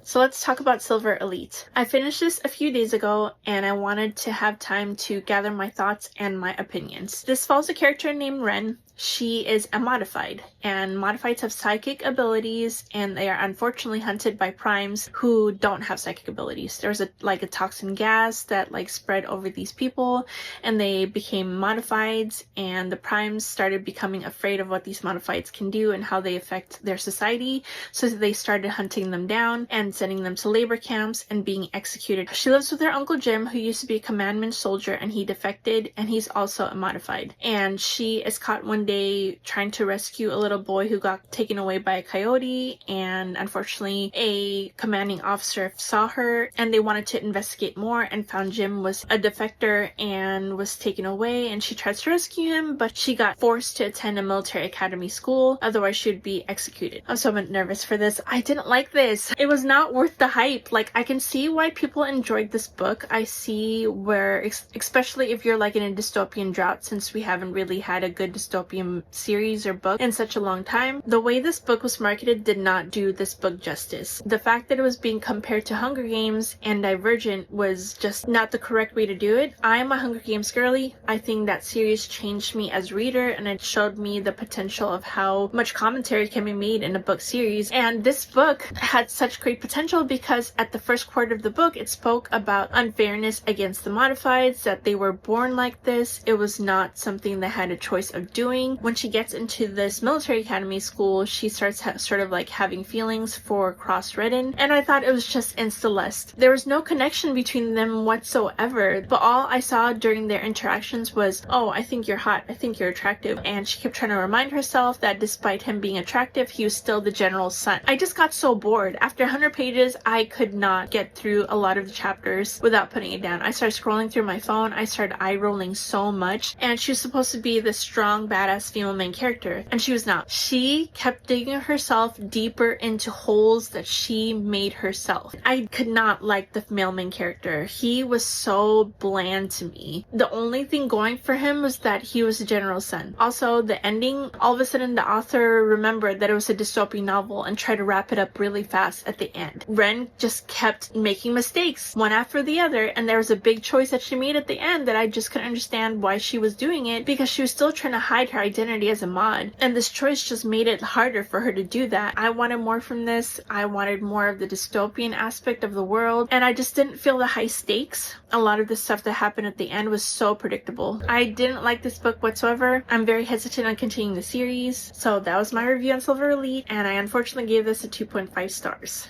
So let's talk about Silver Elite. I finished this a few days ago and I wanted to have time to gather my thoughts and my opinions. This follows a character named Ren. She is a modified, and modifieds have psychic abilities, and they are unfortunately hunted by primes who don't have psychic abilities. There's a toxin gas that spread over these people, and they became modifieds, and the primes started becoming afraid of what these modifieds can do and how they affect their society, so they started hunting them down and sending them to labor camps and being executed. She lives with her Uncle Jim, who used to be a commandment soldier, and he defected, and he's also a modified. And she is caught one day trying to rescue a little boy who got taken away by a coyote, and unfortunately a commanding officer saw her and they wanted to investigate more and found Jim was a defector and was taken away, and she tries to rescue him, but she got forced to attend a military academy school, otherwise she would be executed. I'm so nervous for this. I didn't like this. It was not worth the hype. I can see why people enjoyed this book. I see where, especially if you're in a dystopian drought, since we haven't really had a good dystopian series or book in such a long time. The way this book was marketed did not do this book justice. The fact that it was being compared to Hunger Games and Divergent was just not the correct way to do it. I'm a Hunger Games girly. I think that series changed me as a reader, and it showed me the potential of how much commentary can be made in a book series. And this book had such great potential because at the first quarter of the book, it spoke about unfairness against the modifieds, that they were born like this. It was not something they had a choice of doing. When she gets into this military academy school, she starts having feelings for Cross Redden, and I thought it was just insta-lust. There was no connection between them whatsoever, but all I saw during their interactions was, oh, I think you're hot, I think you're attractive, and she kept trying to remind herself that despite him being attractive, he was still the general's son. I just got so bored. After 100 pages, I could not get through a lot of the chapters without putting it down. I started scrolling through my phone, I started eye-rolling so much, and she was supposed to be this strong, badass female main character, and she was not. She kept digging herself deeper into holes that she made herself. I could not like the male main character. He was so bland to me. The only thing going for him was that he was the general's son. Also, the ending, all of a sudden the author remembered that it was a dystopian novel and tried to wrap it up really fast at the end. Ren just kept making mistakes, one after the other, and there was a big choice that she made at the end that I just couldn't understand why she was doing it, because she was still trying to hide her identity as a mod, and this choice just made it harder for her to do that. I wanted more from this. I wanted more of the dystopian aspect of the world, and I just didn't feel the high stakes. A lot of the stuff that happened at the end was so predictable. I didn't like this book whatsoever. I'm very hesitant on continuing the series, so that was my review on Silver Elite, and I unfortunately gave this a 2.5 stars.